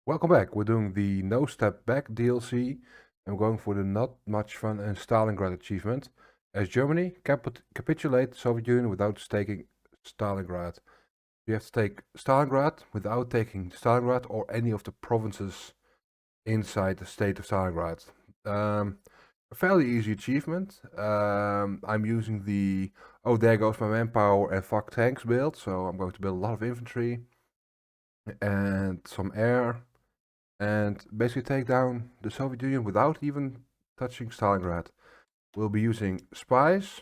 Welcome back. We're doing the No Step Back DLC. I'm going for the Not Much Fun and Stalingrad achievement. As Germany capitulate the Soviet Union without taking Stalingrad. You have to take Stalingrad without taking Stalingrad or any of the provinces inside the state of Stalingrad. A fairly easy achievement. I'm using the oh there goes my manpower and fuck tanks build, so I'm going to build a lot of infantry and some air and basically take down the Soviet Union without even touching Stalingrad. We'll be using spies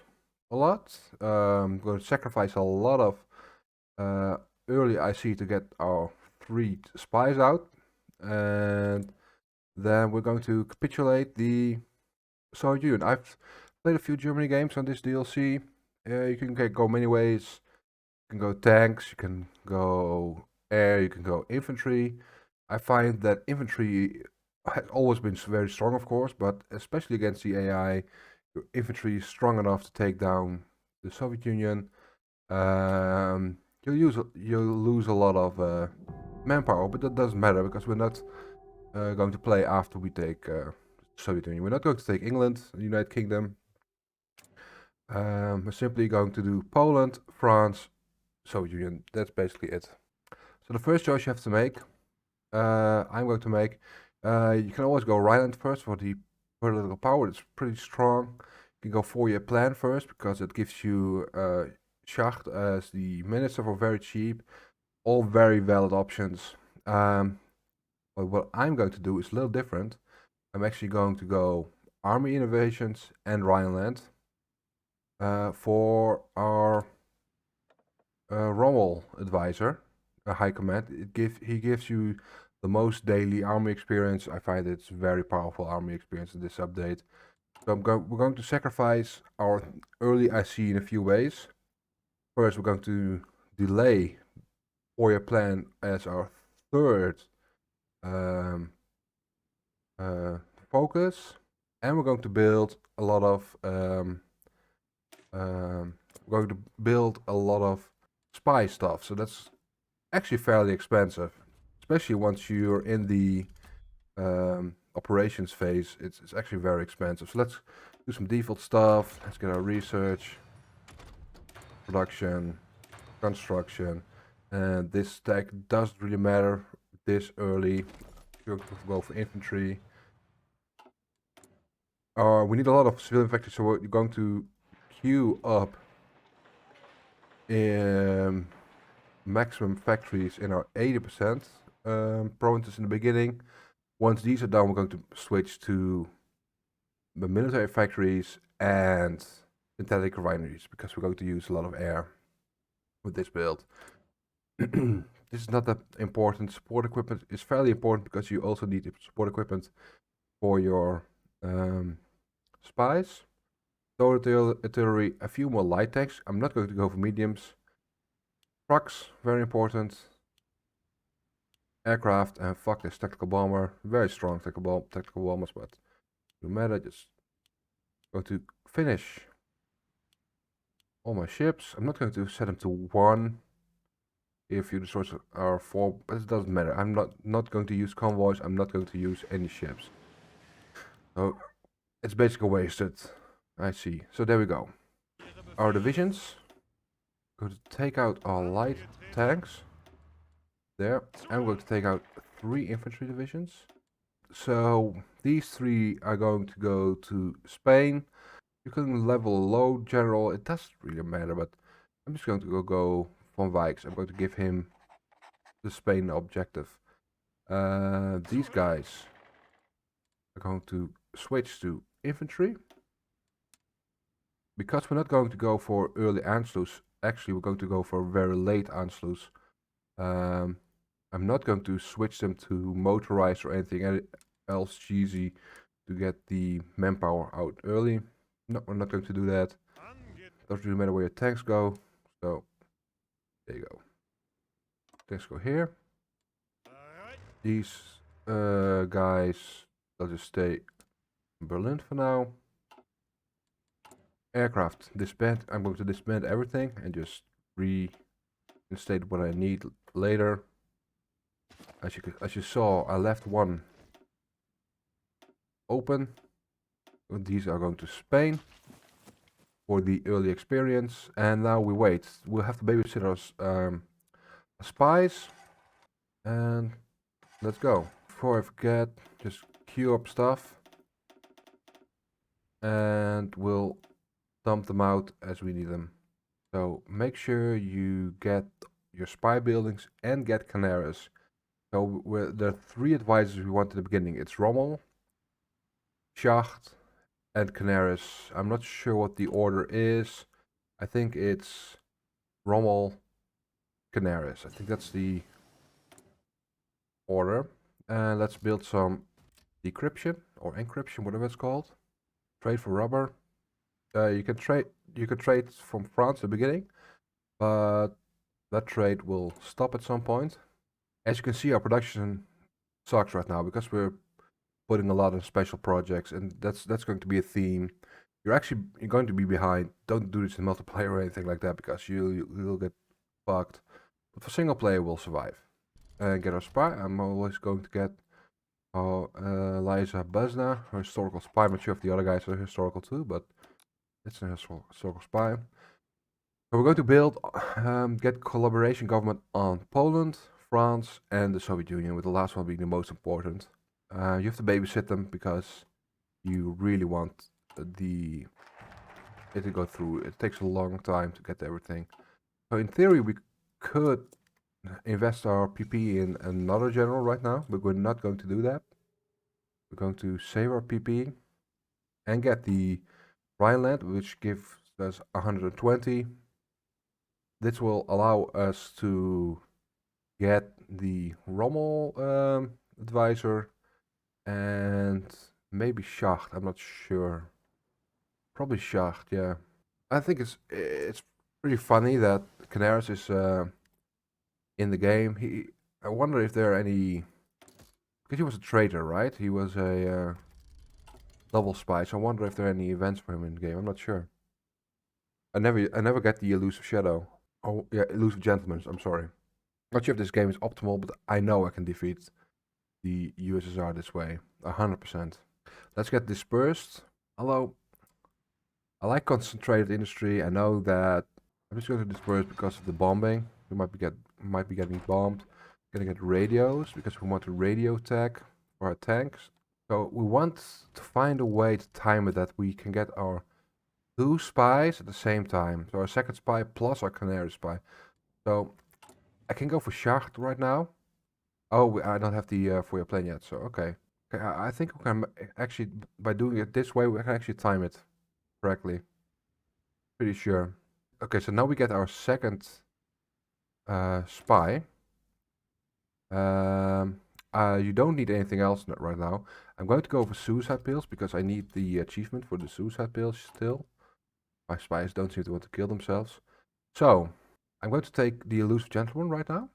a lot. Going to sacrifice a lot of early IC to get our 3 spies out, and then we're going to capitulate the Soviet Union. I've played a few Germany games on this DLC. You can go many ways. You can go tanks, you can go air, you can go infantry. I find that infantry has always been very strong, of course, but especially against the AI, your infantry is strong enough to take down the Soviet Union. You'll lose a lot of manpower, but that doesn't matter because we're not going to play after we take Soviet Union. We're not going to take England, the United Kingdom. We're simply going to do Poland, France, Soviet Union. That's basically it. So the first choice you have to make, I'm going to make. You can always go Rhineland first for the political power. It's pretty strong. You can go 4-year plan first because it gives you Schacht as the minister for very cheap. All very valid options. But what I'm going to do is a little different. I'm actually going to go army innovations and Rhineland for our Rommel advisor, high command. He gives you the most daily army experience. I find it's very powerful army experience in this update. So we're going to sacrifice our early IC in a few ways. First, we're going to delay 4-year plan as our third focus, and we're going to build a lot of spy stuff. So that's actually fairly expensive, especially once you're in the operations phase. It's actually very expensive. So let's do some default stuff. Let's get our research, production, construction, and this tech doesn't really matter this early. You're going to go for infantry. We need a lot of civilian factories, so we're going to queue up in maximum factories in our 80% provinces in the beginning. Once these are done, we're going to switch to the military factories and synthetic refineries because we're going to use a lot of air with this build. This is not that important. Support equipment is fairly important because you also need support equipment for your spies. Artillery, a few more light tanks. I'm not going to go for mediums. Trucks, very important. Aircraft, and fuck this tactical bomber. Very strong tactical bombers, but no matter, just going to finish all my ships. I'm not going to set them to 1 if you destroy our 4, but it doesn't matter. I'm not going to use convoys. I'm not going to use any ships. So it's basically wasted. I see. So there we go. Our divisions. Going to take out our light tanks. There. And we're going to take out 3 infantry divisions. So these 3 are going to go to Spain. You can level low general. It doesn't really matter, but I'm just going to go von Wijks. I'm going to give him the Spain objective. These guys are going to switch to infantry. Because we're not going to go for early Anschluss, actually we're going to go for very late Anschluss. I'm not going to switch them to motorized or anything else cheesy to get the manpower out early. No, we're not going to do that. Doesn't really matter where your tanks go. So, there you go. Tanks go here. These guys, they'll just stay in Berlin for now. Aircraft, disband. I'm going to disband everything and just reinstate what I need later. As you saw, I left one open. These are going to Spain for the early experience, and now we wait. We'll have to babysit our spies, and let's go. Before I forget, just queue up stuff, and we'll dump them out as we need them. So make sure you get your spy buildings and get Canaris. So there are 3 advisors we want in the beginning. It's Rommel, Schacht, and Canaris. I'm not sure what the order is. I think it's Rommel, Canaris. I think that's the order. And let's build some decryption or encryption, whatever it's called. Trade for rubber. You can trade from France at the beginning, but that trade will stop at some point. As you can see, our production sucks right now because we're putting a lot of special projects, and that's going to be a theme. You're going to be behind. Don't do this in multiplayer or anything like that because you'll get fucked. But for single player, we'll survive and get our spy. I'm always going to get Liza Buzna, her historical spy. I'm not sure if the other guys are historical too, but it's a historical spy. So we're going to build, get collaboration government on Poland, France, and the Soviet Union, with the last one being the most important. You have to babysit them because you really want it to go through. It takes a long time to get everything. So in theory, we could invest our PP in another general right now, but we're not going to do that. We're going to save our PP and get the Rhineland, which gives us 120. This will allow us to get the Rommel advisor and maybe Schacht. I'm not sure. Probably Schacht, yeah. I think it's pretty funny that Canaris is in the game. I wonder if there are any, because he was a traitor, right? He was a double spy. So I wonder if there are any events for him in the game. I'm not sure. I never get the elusive shadow. Oh yeah, elusive gentleman. I'm sorry. Not sure if this game is optimal, but I know I can defeat the USSR this way, 100%. Let's get dispersed. Although I like concentrated industry, I know that I'm just going to disperse because of the bombing. We might be getting bombed. Gonna get radios because we want to radio tech for our tanks. So we want to find a way to time it that we can get our 2 spies at the same time. So our second spy plus our canary spy. So I can go for Schacht right now. Oh, I don't have the for your plane yet. So okay. I think we can actually, by doing it this way, we can actually time it correctly. Pretty sure. Okay, so now we get our second spy. You don't need anything else right now. I'm going to go for suicide pills because I need the achievement for the suicide pills still. My spies don't seem to want to kill themselves. So, I'm going to take the elusive gentleman right now.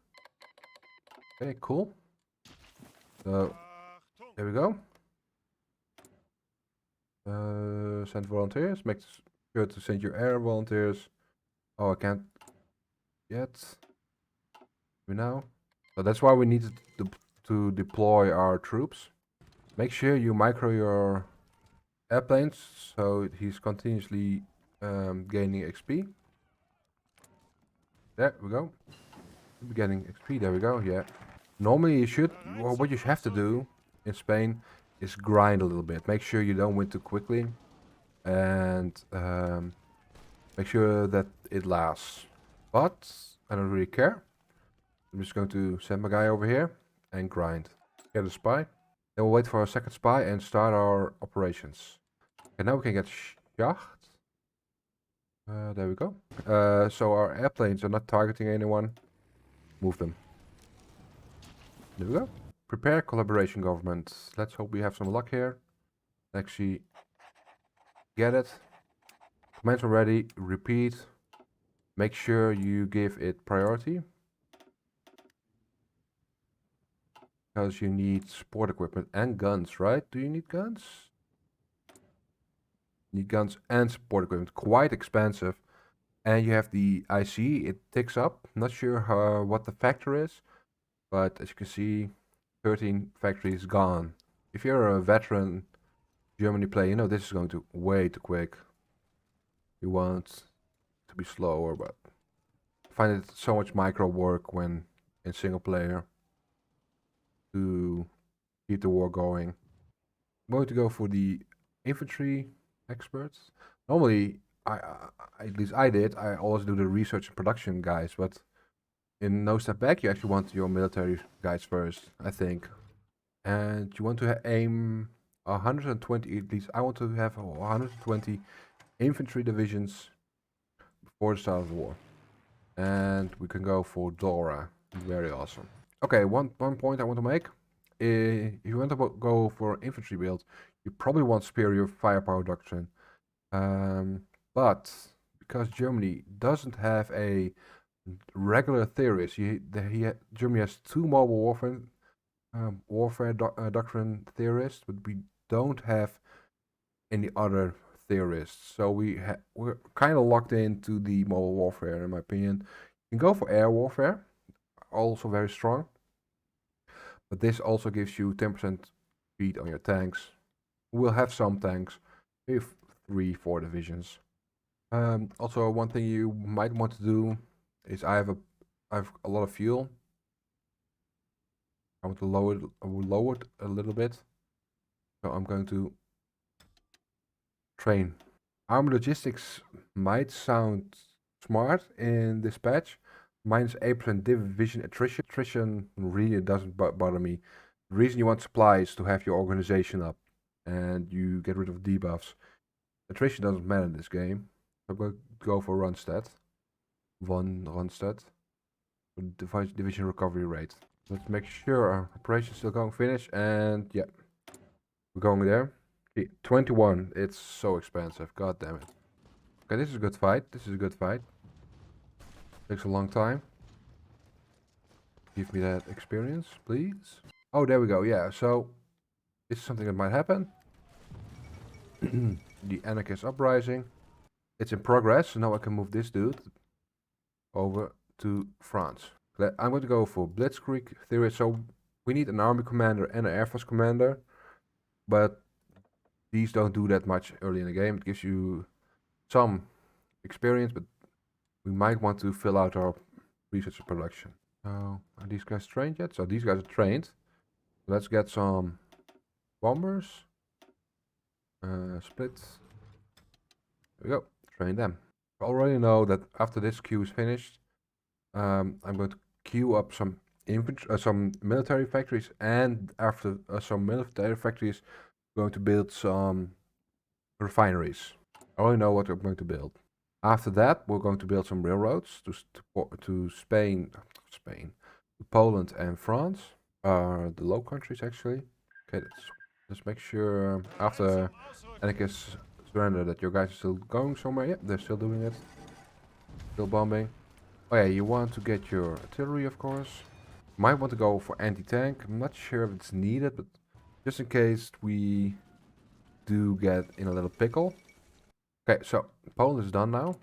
Okay, cool. So, there we go. Send volunteers. Make sure to send your air volunteers. Oh, I can't yet. We now. So that's why we need to deploy our troops. Make sure you micro your airplanes so he's continuously gaining XP. There we go. We're getting XP. There we go. Yeah. Normally you should. Well, what you have to do in Spain is grind a little bit. Make sure you don't win too quickly, and make sure that it lasts. But I don't really care. I'm just going to send my guy over here and grind. Get a spy. Then we'll wait for our second spy and start our operations. And now we can get Schacht. There we go. So our airplanes are not targeting anyone. Move them. There we go. Prepare collaboration government. Let's hope we have some luck here. Actually get it. Commands already. Repeat. Make sure you give it priority. Because you need support equipment and guns, right? Do you need guns? Need guns and support equipment. Quite expensive. And you have the IC. It ticks up. Not sure what the factor is. But as you can see, 13 factories gone. If you're a veteran Germany player, you know this is going to way too quick. You want to be slower, but I find it so much micro work when in single player to keep the war going. I'm going to go for the infantry experts. Normally, at least I did. I always do the research and production guys, but in No Step Back, you actually want your military guys first, I think, and you want to aim 120. At least I want to have 120 infantry divisions before the start of the war, and we can go for Dora. Very awesome. Okay, one point I want to make. If you want to go for infantry build, you probably want superior firepower doctrine. But because Germany doesn't have a regular theorist, Germany has two mobile warfare doctrine theorists, but we don't have any other theorists. So we're kind of locked into the mobile warfare, in my opinion. You can go for air warfare, also very strong. But this also gives you 10% speed on your tanks. We'll have some tanks, maybe 3-4 divisions. Also, one thing you might want to do is I have a lot of fuel. I want to lower it a little bit. So I'm going to train. Army logistics might sound smart in this patch. Minus 8% division attrition. Attrition really doesn't bother me. The reason you want supply is to have your organization up and you get rid of debuffs. Attrition doesn't matter in this game. So I'm going to go for Rundstedt. One Rundstedt. Division recovery rate. Let's make sure our operation's still going. Finish, and yeah, we're going there. Okay, 21. It's so expensive. God damn it. Okay, this is a good fight. This is a good fight. Takes a long time. Give me that experience, please. Oh, there we go. Yeah, so this is something that might happen. The anarchist uprising. It's in progress, so now I can move this dude over to France. I'm going to go for Blitzkrieg theory. So we need an army commander and an air force commander, but these don't do that much early in the game. It gives you some experience, but we might want to fill out our research and production. Are these guys trained yet? So these guys are trained. Let's get some bombers. Split. There we go. Train them. I already know that after this queue is finished, I'm going to queue up some military factories, and after some military factories, I'm going to build some refineries. I already know what I'm going to build. After that, we're going to build some railroads to Spain, to Poland and France, the Low Countries actually. Okay, let's make sure after anarchists surrender that your guys are still going somewhere. Yep, they're still doing it. Still bombing. Oh yeah, you want to get your artillery, of course. You might want to go for anti-tank. I'm not sure if it's needed, but just in case we do get in a little pickle. Okay, so Poland is done now.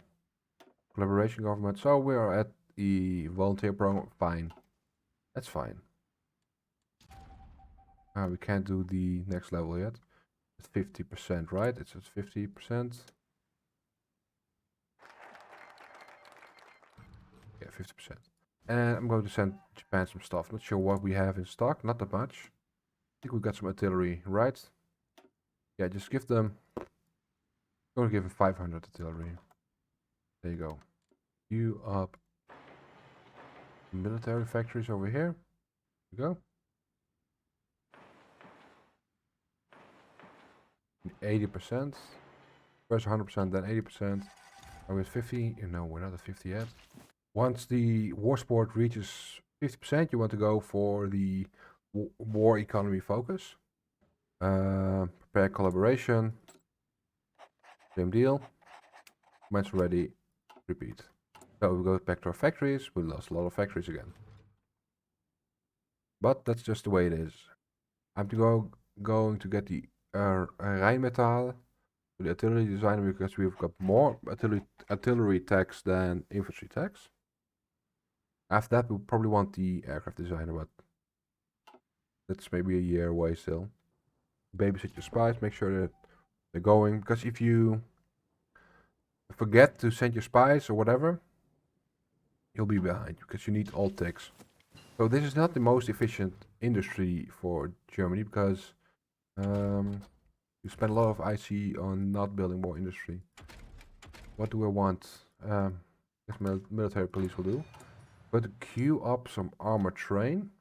Collaboration government. So we are at the volunteer program. Fine. That's fine. We can't do the next level yet. It's 50%, right? It's at 50%. Yeah, 50%. And I'm going to send Japan some stuff. Not sure what we have in stock. Not that much. I think we got some artillery, right? Yeah, just give them... I'm going to give them 500 artillery. There you go. You up military factories over here. There you go. 80%. First 100%, then 80%. Are we at 50? No, we're not at 50 yet. Once the war sport reaches 50%, you want to go for the war economy focus. Prepare collaboration. Same deal. Match ready. Repeat. So we go back to our factories. We lost a lot of factories again. But that's just the way it is. I'm going to get the Rheinmetall, the artillery designer, because we've got more artillery techs than infantry techs. After that, we'll probably want the aircraft designer, but That's maybe a year away still. Babysit your spies, make sure that they're going, because if you forget to send your spies or whatever, you'll be behind, because you need all ticks. So this is not the most efficient industry for Germany, because you spend a lot of IC on not building more industry. What do I want? This military police will do. But to queue up some armor train.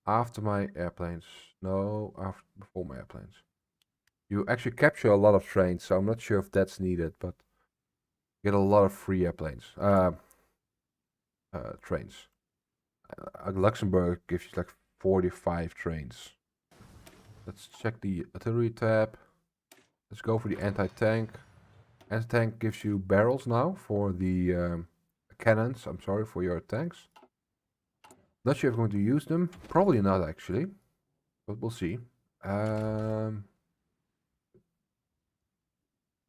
After my airplanes. No, before my airplanes. You actually capture a lot of trains, so I'm not sure if that's needed, but you get a lot of free airplanes. Trains. Luxembourg gives you like 45 trains. Let's check the artillery tab. Let's go for the anti-tank. Anti-tank gives you barrels now for the cannons. I'm sorry, for your tanks. Not sure if I'm going to use them. Probably not actually, but we'll see.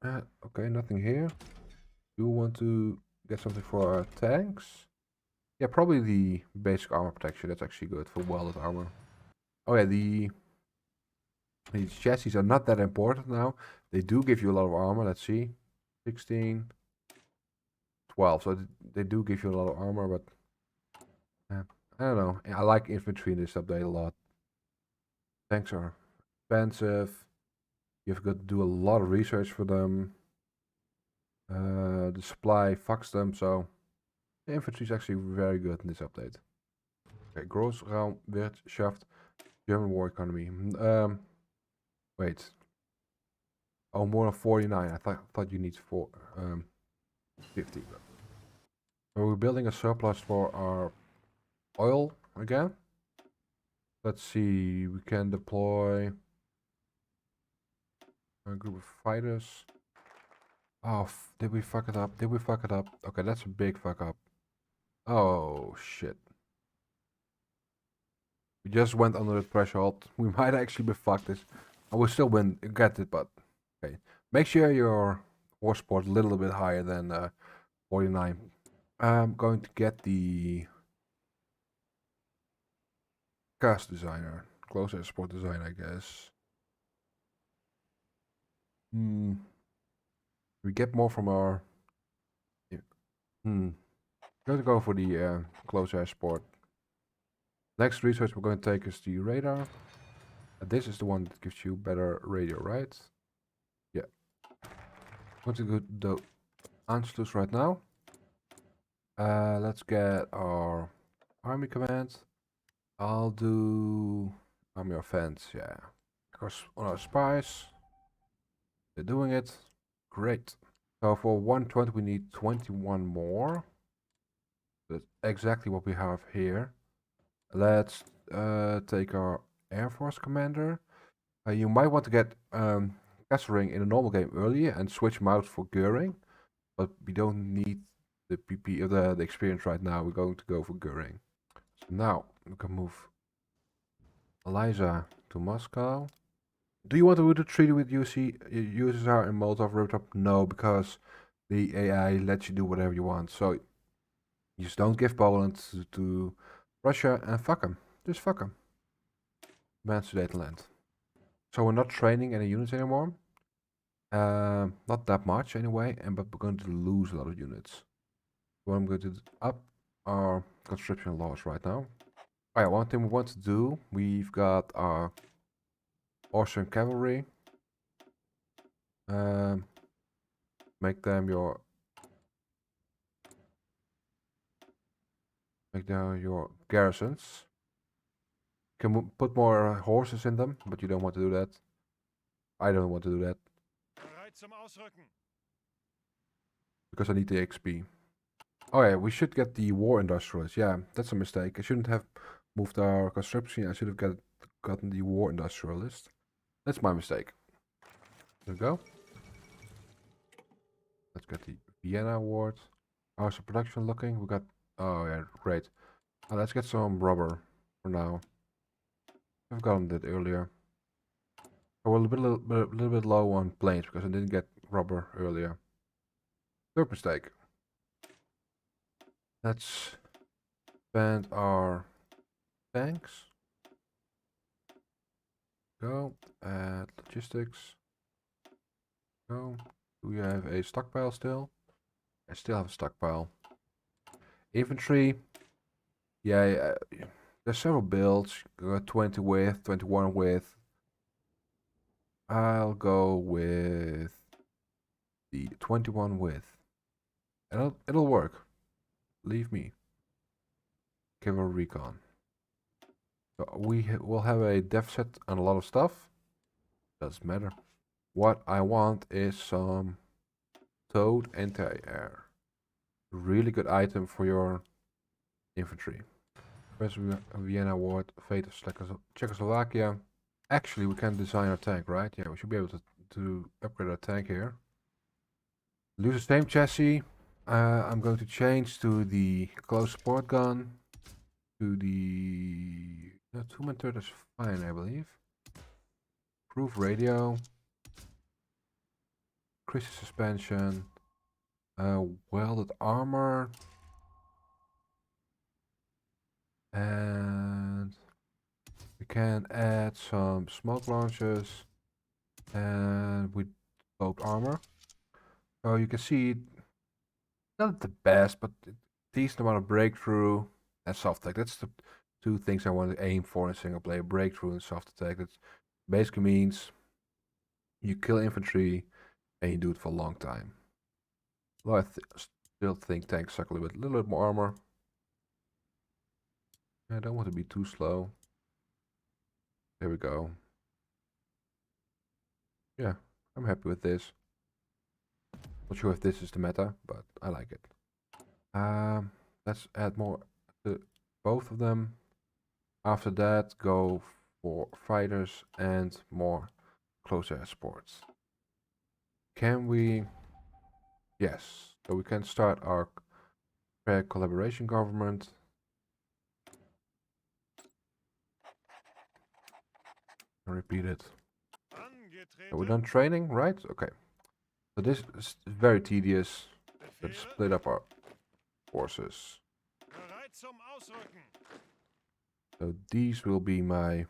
Okay, nothing here. Do we want to get something for our tanks? Yeah, probably the basic armor protection. That's actually good for welded armor. Oh yeah, these chassis are not that important now. They do give you a lot of armor. Let's see. 16, 12. So they do give you a lot of armor, but I don't know. I like infantry in this update a lot. Tanks are expensive. You've got to do a lot of research for them. The supply fucks them, so the infantry is actually very good in this update. Okay, Großraumwirtschaft, German war economy. Wait. Oh, more than 49. I thought you need 50. So we're building a surplus for our oil again. Let's see. We can deploy a group of fighters. Oh, did we fuck it up? Did we fuck it up? Okay, that's a big fuck up. Oh, shit. We just went under the threshold. We might actually be fucked this. I will still get it, but okay. Make sure your war support a little bit higher than 49. I'm going to get the cast designer. Closer support design, I guess. We get more from our... I'm going to go for the close air support. Next research we're going to take is the radar. This is the one that gives you better radio, right? Yeah. I'm going to go the Anschluss right now. Let's get our army command. I'll do army offense, yeah. Of course, on our spies. They're doing it. Great. So for 120 we need 21 more. That's exactly what we have here. Let's take our Air Force commander. You might want to get Kessering in a normal game earlier and switch him out for Goering. But we don't need the PP of the experience right now. We're going to go for Goering. So now we can move Eliza to Moscow. Do you want to do the treaty with USSR and Molotov-Ribbentrop? No, because the AI lets you do whatever you want. So you just don't give Poland to Russia and fuck them. Just fuck them. Ban Sudetenland. So we're not training any units anymore. Not that much anyway, but we're going to lose a lot of units. So I'm going to up our conscription laws right now. Alright, one thing we want to do, we've got our Austrian cavalry. Make them your garrisons. Can put more horses in them, but you don't want to do that. I don't want to do that. Because I need the XP. Oh yeah, we should get the war industrialists. Yeah, that's a mistake. I shouldn't have moved our conscription. I should have gotten the war industrialist. That's my mistake. There we go. Let's get the Vienna award. How's the production looking? We got... Oh yeah, great. Let's get some rubber for now. I've gotten that earlier. We're a little bit low on planes because I didn't get rubber earlier. Third mistake. Let's spend our tanks. Go. Add logistics. Go. Do we have a stockpile still? I still have a stockpile. Infantry. Yeah, there's several builds. 20 width, 21 width. I'll go with the 21 width. And it'll work. Leave me. Give a recon. So we will have a deficit on a lot of stuff. Doesn't matter. What I want is some towed anti-air. Really good item for your infantry. First Vienna Award, Fate of Czechoslovakia. Actually, we can design our tank, right? Yeah, we should be able to upgrade our tank here. Use the same chassis. I'm going to change to the close support gun. To the... No, 2-man turret is fine, I believe. Proof radio. Crisis suspension. Welded armor. And we can add some smoke launchers. And with scoped armor. So you can see, not the best, but decent amount of breakthrough and soft attack. That's the two things I want to aim for in single player: breakthrough and soft attack. That basically means you kill infantry and you do it for a long time. Well, I still think tanks suck a little bit more armor. I don't want to be too slow. There we go. Yeah, I'm happy with this. Not sure if this is the meta, but I like it. Let's add more to both of them. After that, go for fighters and more close air sports. Can we? Yes. So we can start our collaboration government. I'll repeat it. So we're done training, right? Okay. So this is very tedious. Let's split up our forces. So these will be my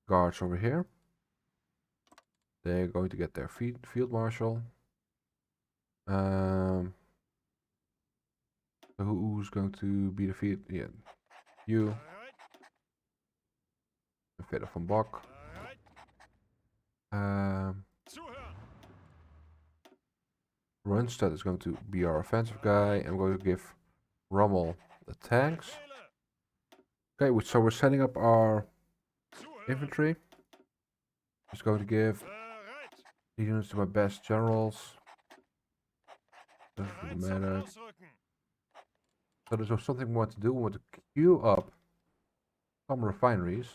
guards over here. They're going to get their field marshal. So who's going to be the field? Yeah, you. Verder van Bok. Runstad is going to be our offensive guy. I'm going to give Rommel the tanks. Okay, so we're setting up our infantry. Just going to give these units to my best generals. Doesn't matter. So there's something we want to do. We want to queue up some refineries.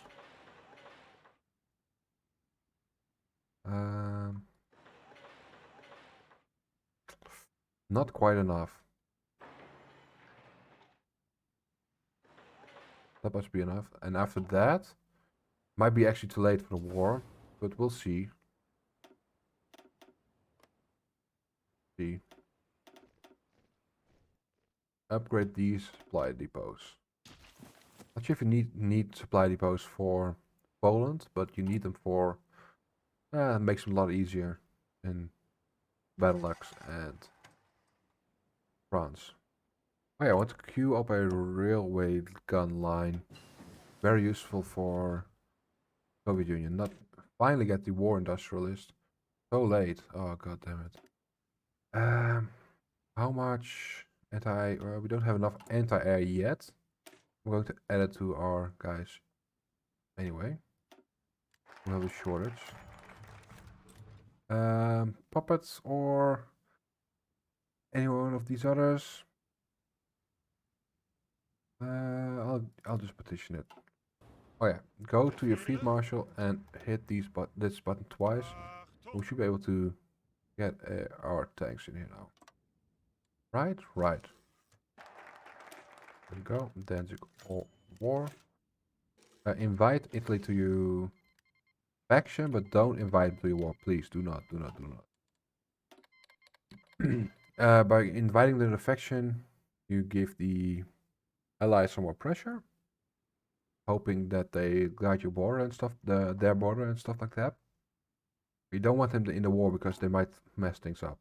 Not quite enough. That must be enough. And after that, might be actually too late for the war, but we'll see. Upgrade these supply depots. Not sure if you need supply depots for Poland, but you need them for it makes them a lot easier in Benelux and France. Oh yeah, I want to queue up a railway gun line. Very useful for Soviet Union. Not finally get the war industrialist. So late. Oh god damn it. How much anti? We don't have enough anti-air yet. I'm going to add it to our guys. Anyway, we'll have a shortage. Puppets or any one of these others. I'll just petition it. Oh yeah, go to your field marshal and hit this button twice. We should be able to get our tanks in here now. Right, right. There we go. Danzig war. Invite Italy to your faction, but don't invite to your war. Please do not, do not, do not. By inviting them to the faction, you give the allies some more pressure, hoping that they guard your border and stuff, their border and stuff like that. We don't want them in the war because they might mess things up.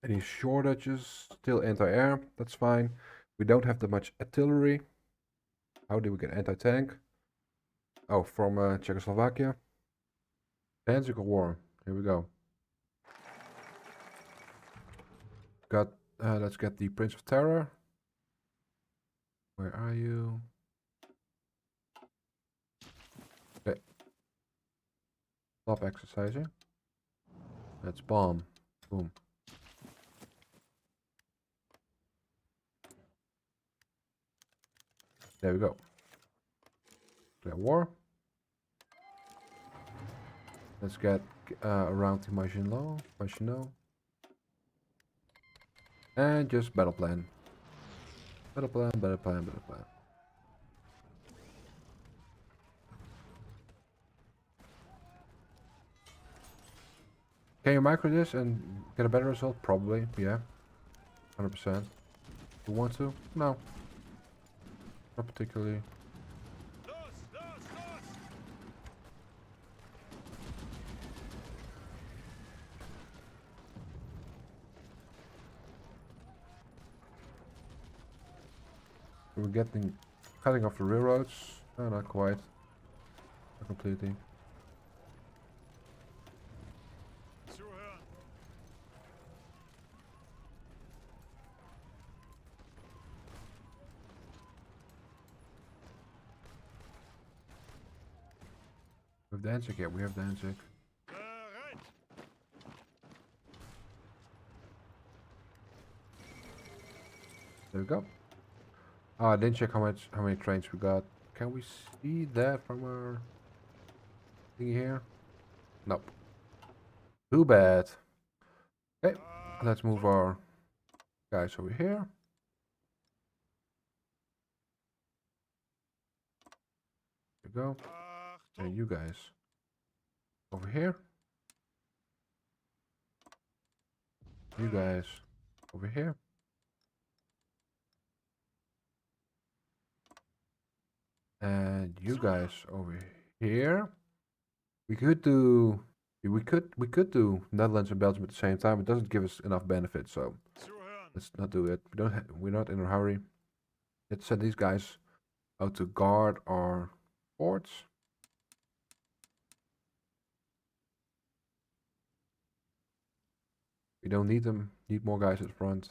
Any shortages? Still anti-air. That's fine. We don't have that much artillery. How did we get anti-tank? Oh, from Czechoslovakia. Danzig War. Here we go. Got. Let's get the Prince of Terror. Where are you? Okay. Stop exercising. Let's bomb. Boom. There we go. Clear war. Let's get around to Maginot. And just battle plan. Battle plan. Can you micro this and get a better result? Probably, yeah. 100%. You want to? No. Not particularly. We're cutting off the railroads. No, not quite. Not completely. We have Danzig, yeah, we have Danzig. There we go. I didn't check how many trains we got. Can we see that from our thing here? Nope. Too bad. Okay, let's move our guys over here. There we go. And you guys over here. You guys over here. And you guys over here. We could do do Netherlands and Belgium at the same time. It doesn't give us enough benefit, so let's not do it. We're not in a hurry. Let's send these guys out to guard our forts. We don't need them. Need more guys at front.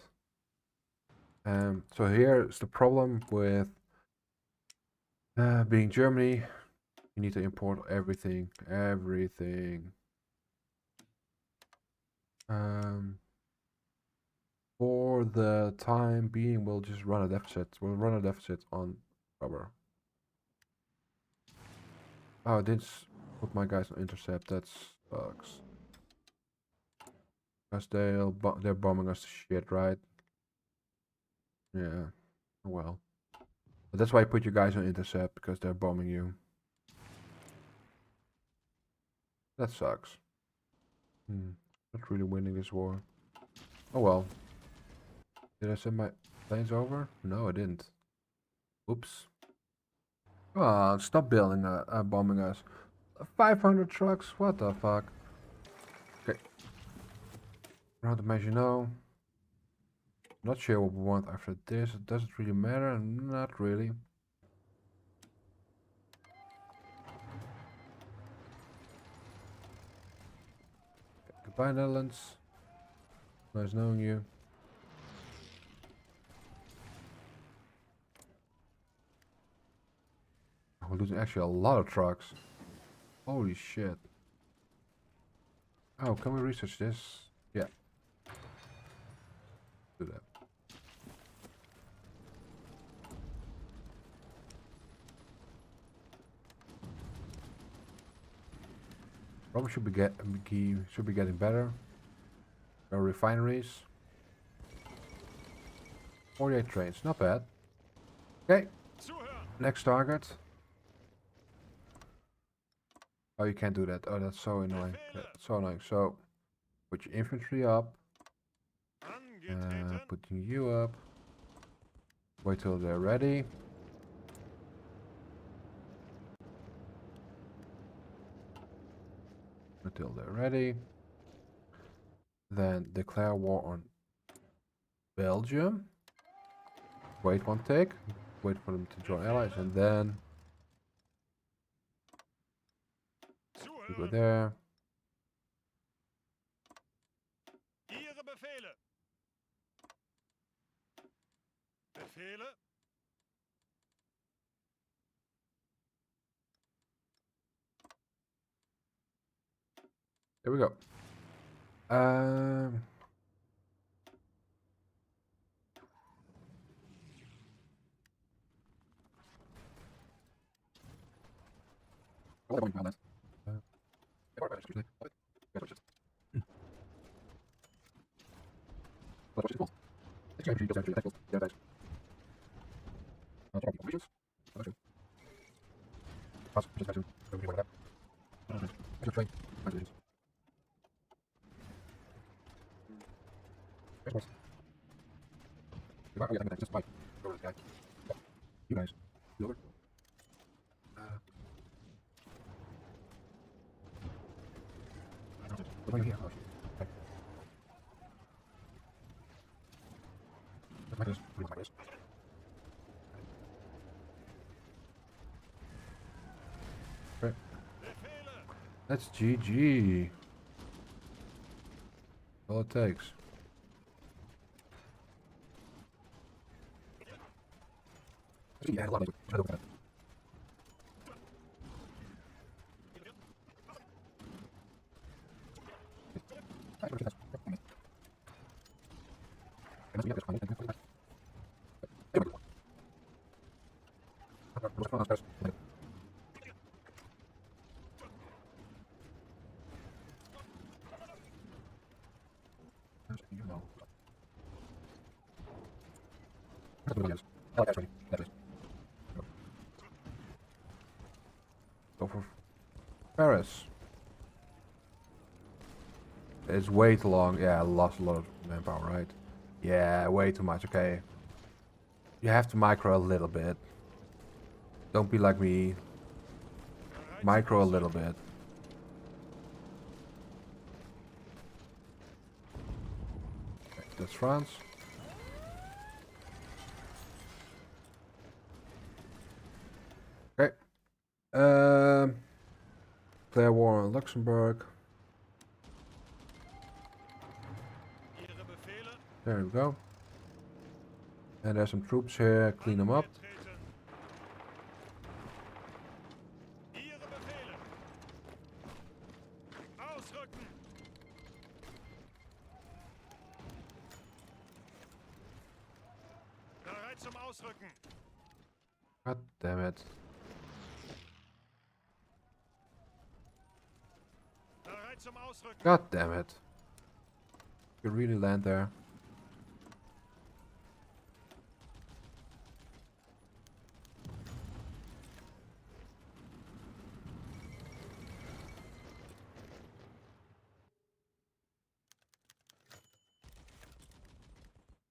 So here's the problem with being Germany. You need to import everything. For the time being, we'll just run a deficit. We'll run a deficit on rubber. Oh, I didn't put my guys on intercept. That sucks. Because they're bombing us to shit, right? Yeah. Well. But that's why I put you guys on intercept, because they're bombing you. That sucks. Not really winning this war. Oh well. Did I send my planes over? No, I didn't. Oops. Oh, stop building, bombing us. 500 trucks? What the fuck? Okay. Round the Maginot. Not sure what we want after this. It doesn't really matter. Not really. Okay, goodbye, Netherlands. Nice knowing you. We're losing actually a lot of trucks. Holy shit. Oh, can we research this? Yeah. Do that. Probably should be getting better. Our refineries. 48 trains, not bad. Okay. Next target. Oh, you can't do that. Oh, that's so annoying. That's so annoying. So, put your infantry up. Putting you up. Wait till they're ready. Until they're ready. Then declare war on Belgium. Wait one tick. Wait for them to join allies and then you go there. Ihre Befehle. Befehle. There we go. You guys, over. What are you here? Okay. Like this. Like this. Okay. That's GG. All it takes. Yeah, a lot of it. Go for Paris. It's way too long. Yeah, I lost a lot of manpower, right? Yeah, way too much. Okay. You have to micro a little bit. Don't be like me. Micro a little bit. Okay, that's France. Okay. Declare war on Luxembourg. There we go. And there's some troops here. Clean them up. God damn it. God damn it. You really land there.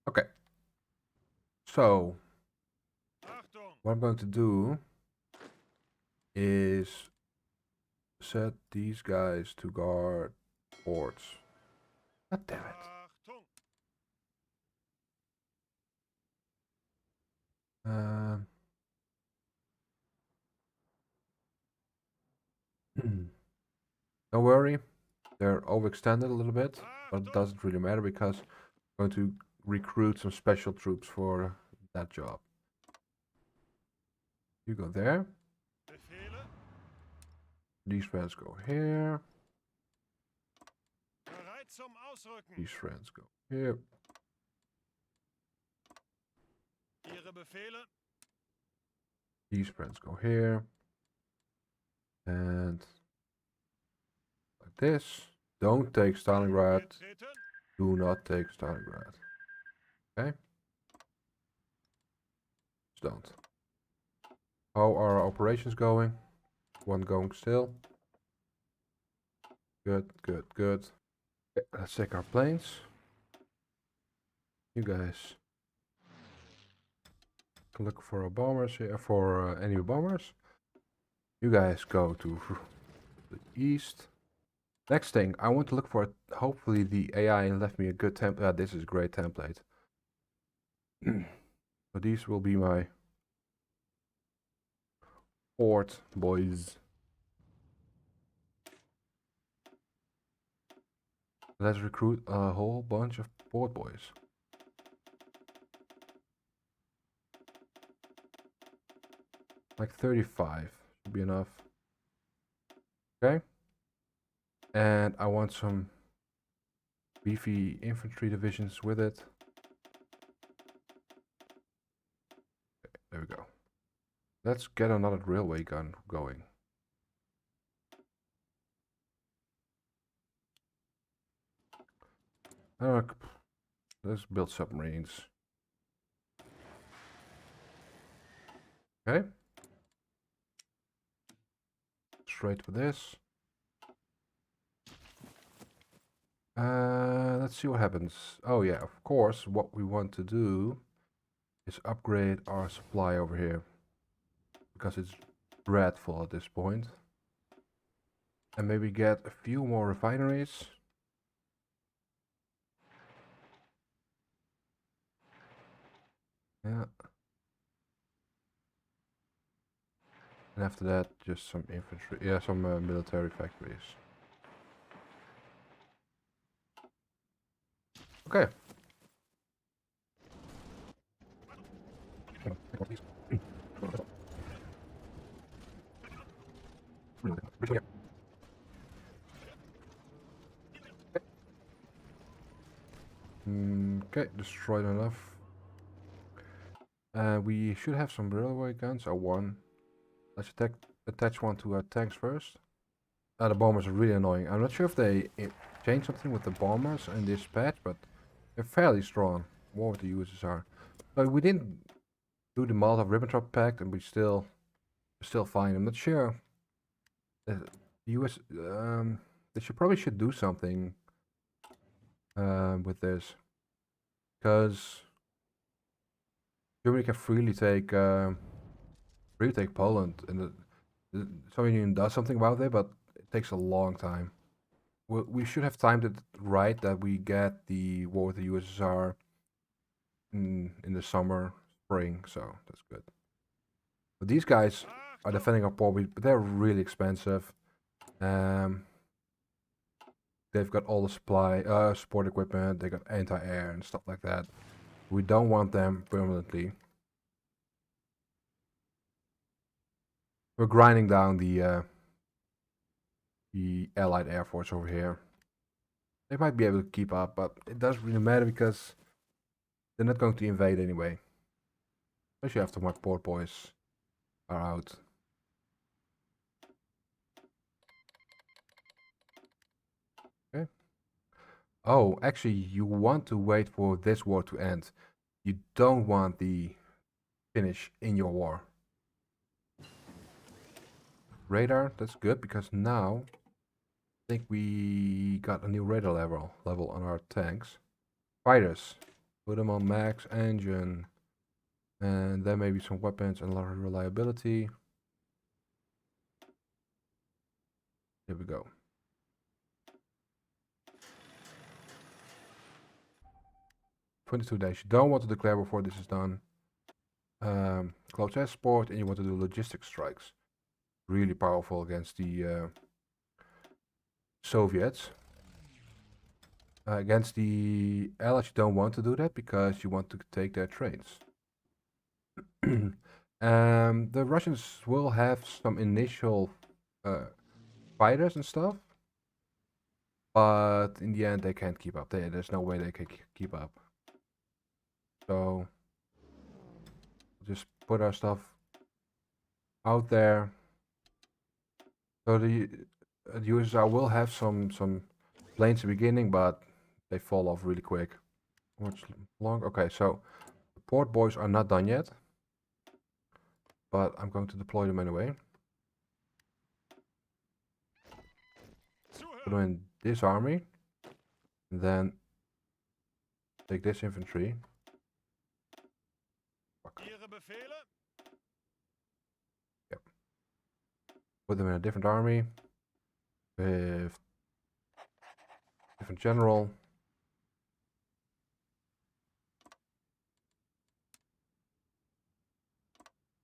Okay. So, what I'm going to do is set these guys to guard ports. God damn it. Don't worry, they're overextended a little bit, but it doesn't really matter because I'm going to recruit some special troops for that job. You go there. These friends go here. These friends go here. These friends go here. And like this. Don't take Stalingrad. Do not take Stalingrad. Okay? Just don't. How are our operations going? One going still. Good, good, good. Okay, let's check our planes. You guys. Look for a bombers here, for enemy bombers. You guys go to the east. Next thing, I want to look for, hopefully the AI left me a good template. This is a great template. So these will be my port boys. Let's recruit a whole bunch of port boys. Like 35 should be enough. Okay. And I want some beefy infantry divisions with it. Okay, there we go. Let's get another railway gun going. Let's build submarines. Okay. Straight for this. Let's see what happens. Oh yeah, of course, what we want to do is upgrade our supply over here. Because it's dreadful at this point. And maybe get a few more refineries. Yeah. And after that, just some infantry. Yeah, some military factories. Okay. Okay, destroyed enough. We should have some railway guns. Oh, one. Let's attach one to our tanks first. The bombers are really annoying. I'm not sure if they changed something with the bombers in this patch, but they're fairly strong. War with the USSR. But we didn't do the Molotov-Ribbentrop Pact, and we're still fine. I'm not sure. The US, they probably should do something with this, because Germany can freely take Poland, and the Soviet Union does something about it, but it takes a long time. We should have timed it right, that we get the war with the USSR in the summer, spring, so that's good. But these guys are defending our port, but they're really expensive. They've got all the support equipment, they got anti-air and stuff like that. We don't want them permanently. We're grinding down the Allied Air Force over here. They might be able to keep up, but it doesn't really matter because they're not going to invade anyway. Especially after my port boys are out. Okay. Oh, actually, you want to wait for this war to end. You don't want the finish in your war. Radar, that's good, because now I think we got a new radar level on our tanks. Fighters, put them on max engine, and then maybe some weapons and a lot of reliability. Here we go. "22 days. You don't want to declare before this is done. Close air support, and you want to do logistics strikes. Really powerful against the Soviets. Against the Allies, you don't want to do that because you want to take their trains. The Russians will have some initial fighters and stuff, but in the end they can't keep up. There's no way they can keep up. So just put our stuff out there. So the USSR will have some planes in the beginning, but they fall off really quick. Much long. Okay, so the port boys are not done yet, but I'm going to deploy them anyway. Put them in this army, and then take this infantry. Fuck. Ihre Befehle? Put them in a different army with different general.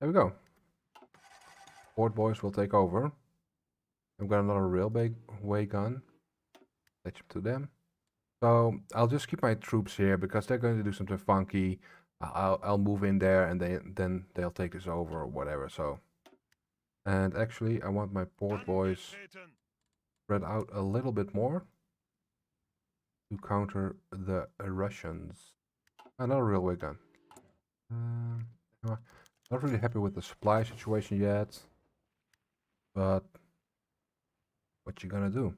There we go. Port boys will take over. I've got another railway gun. Attach them to them. So I'll just keep my troops here because they're going to do something funky. I'll move in there and then they'll take this over or whatever. So, and actually I want my port boys Angetreten. spread out a little bit more to counter the Russians. Another railway gun. Not really happy with the supply situation yet, but what you gonna do?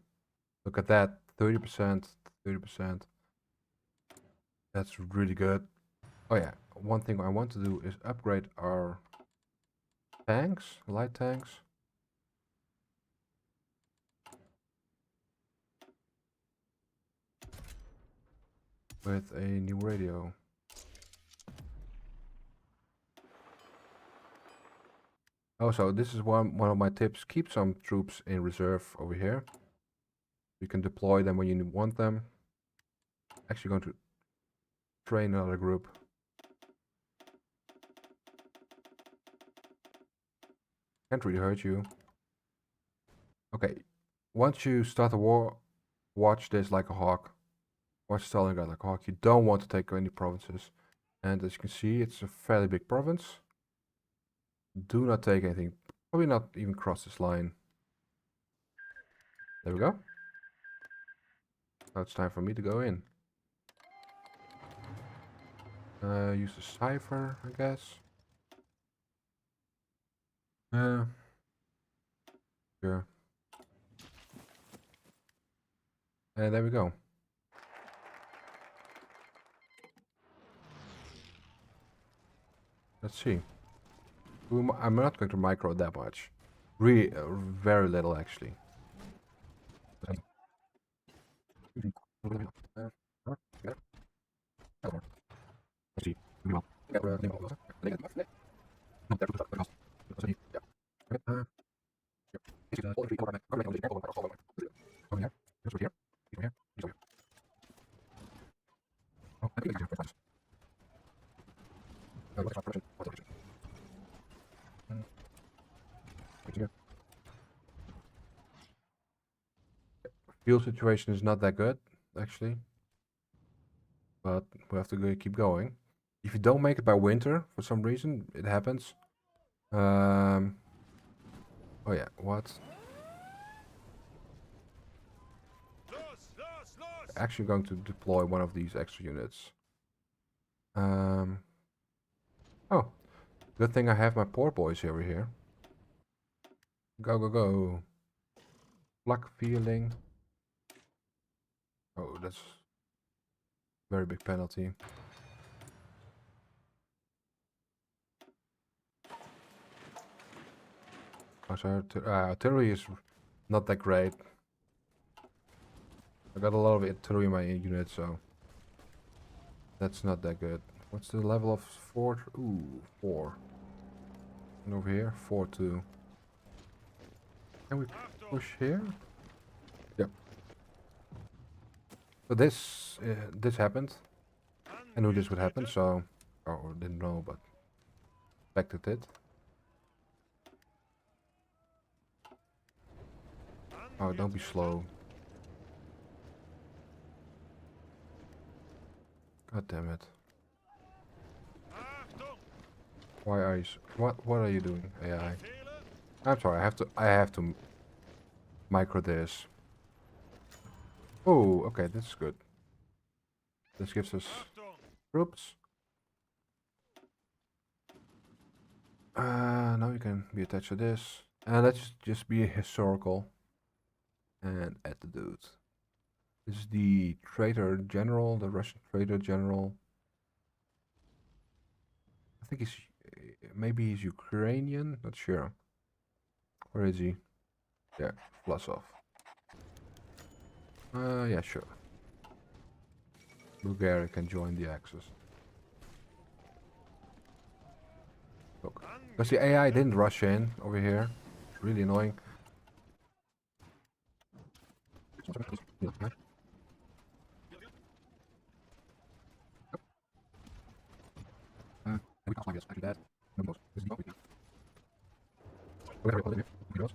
Look at that, 30%, 30%. That's really good. Oh yeah, one thing I want to do is upgrade our tanks, light tanks. With a new radio. Oh, so this is one of my tips. Keep some troops in reserve over here. You can deploy them when you want them. Actually going to train another group. Can't really hurt you. Okay, once you start the war, watch this like a hawk. Watch Stalingrad like a hawk. You don't want to take any provinces. And as you can see, it's a fairly big province. Do not take anything. Probably not even cross this line. There we go. Now it's time for me to go in. Use the cipher, I guess. Sure. And there we go. Let's see. I'm not going to micro that much. Really, very little actually. Fuel situation is not that good, actually. But we have to keep going. If you don't make it by winter, for some reason, it happens. Oh yeah, what? Los, los, los! Actually going to deploy one of these extra units. Oh, good thing I have my port boys over here. Go, go, go. Flak feeling. Oh, that's very big penalty. Oh, so artillery is not that great. I got a lot of artillery in my unit, so that's not that good. What's the level of fort? Ooh, 4. And over here, 4-2. Can we push here? Yep. So this happened. I knew this would happen, so or didn't know, but expected it. Oh, don't be slow. God damn it. Achtung! Why are you what are you doing, AI? Befehle? I'm sorry, I have to micro this. Oh, okay, this is good. This gives us Achtung! troops. Now you can be attached to this. And let's just be historical. And add the dude. This is the traitor general, the Russian traitor general. I think he's, maybe he's Ukrainian, not sure. Where is he? Yeah, Vlasov. Yeah, sure. Bulgaria can join the Axis. choke. Because the AI didn't rush in over here. Really annoying. We can't like this. Actually, that. No more. This is not. Whatever. I'm sure.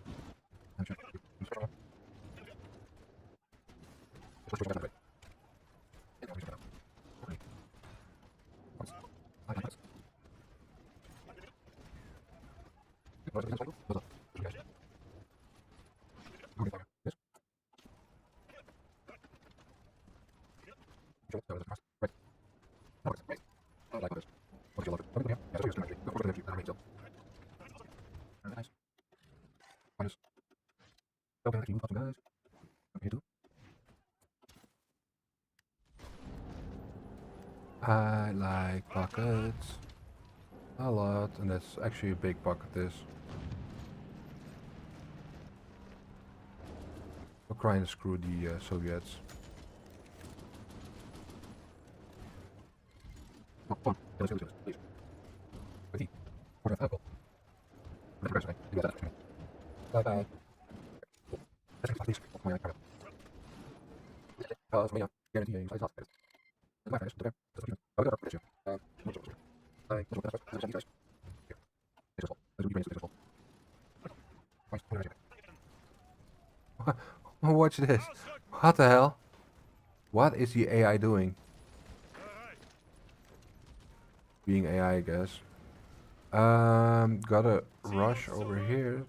I like buckets a lot, and that's actually a big bucket. This. We're trying to screw the Soviets. Bye-bye. Watch this. What the hell? What is the AI doing? Being AI, I guess. Gotta rush over here.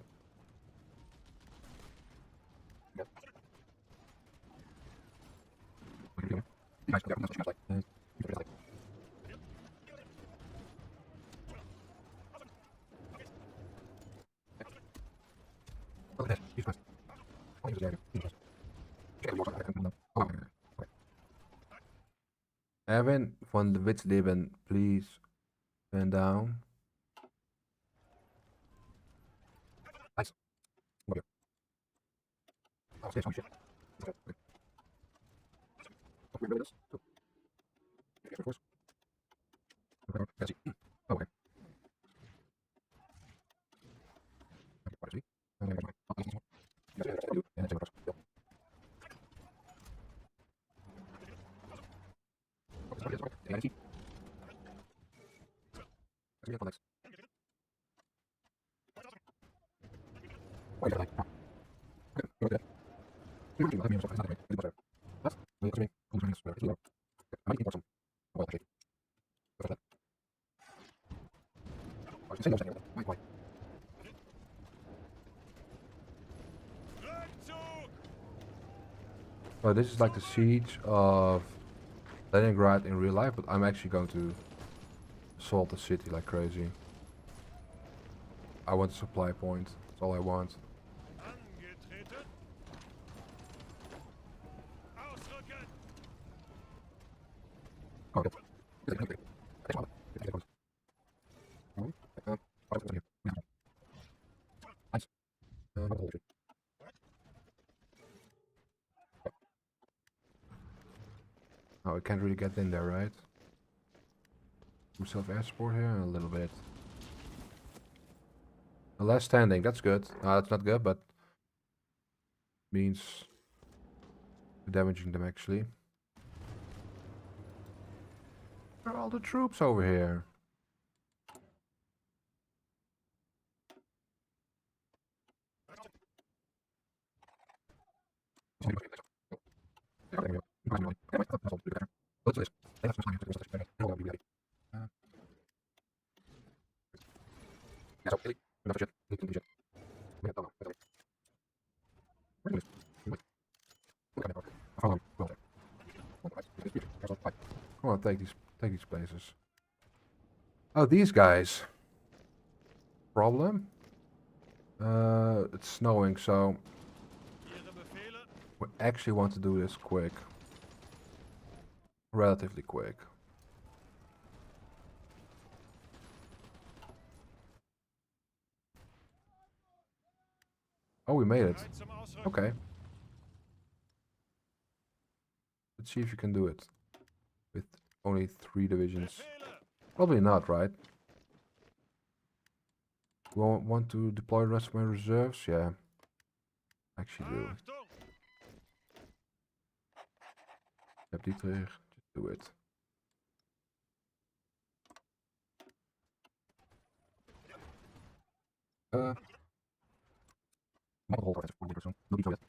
Erwin van de Witsleben, please stand down. Nice. So this is like the siege of Stalingrad in real life, but I'm actually going to assault the city like crazy. I want a supply point. That's all I want. Angetreten. Ausrücken. Oh, I can't really get in there, right? Some self-air support here, a little bit. The last standing, that's good. That's not good, but means damaging them actually. Where are all the troops over here? I want to take these places. Oh, these guys. Problem? It's snowing, so Ihre Befehle. we actually want to do this quick. Relatively quick. Oh, we made it. Bereit zum Ausrücken. Okay. Let's see if you can do it. With only 3 divisions. Befehle. Probably not, right? Want to deploy the rest of my reserves? Yeah. Actually do. Achtung! Heb die terug. Just do it. Mag rol voor deze persoon. Doe niet zo wet.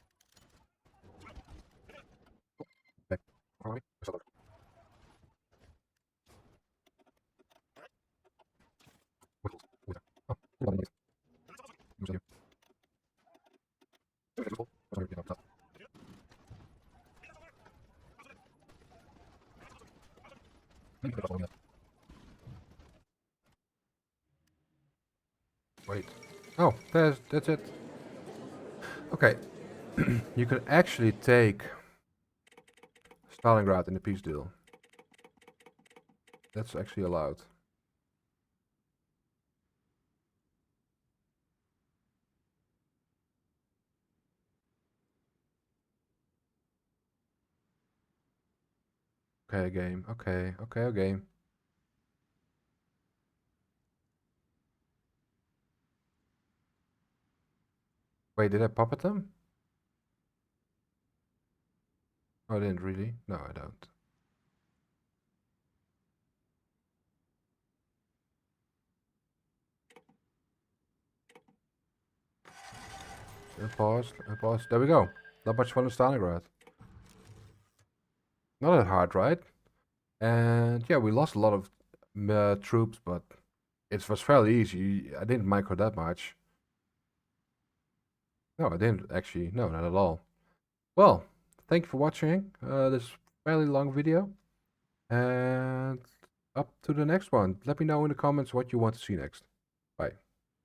Back. Waar is dat ook? Goed. Goed. Oh, hoe dan niet? Hoe zijn je? Even goed. Wat heb je nou? Nee, dat was niet. Wait. Oh, that's it. Okay. You can actually take Stalingrad in the peace deal. That's actually allowed. Okay, game. Okay, game. Wait, did I puppet them? Oh, I didn't really. No, I don't. And pause. There we go. Not much fun in Stalingrad. Not that hard, right? And yeah, we lost a lot of troops, but it was fairly easy. I didn't micro that much. No, I didn't actually. No, not at all. Well, thank you for watching this fairly long video. And up to the next one. Let me know in the comments what you want to see next. Bye.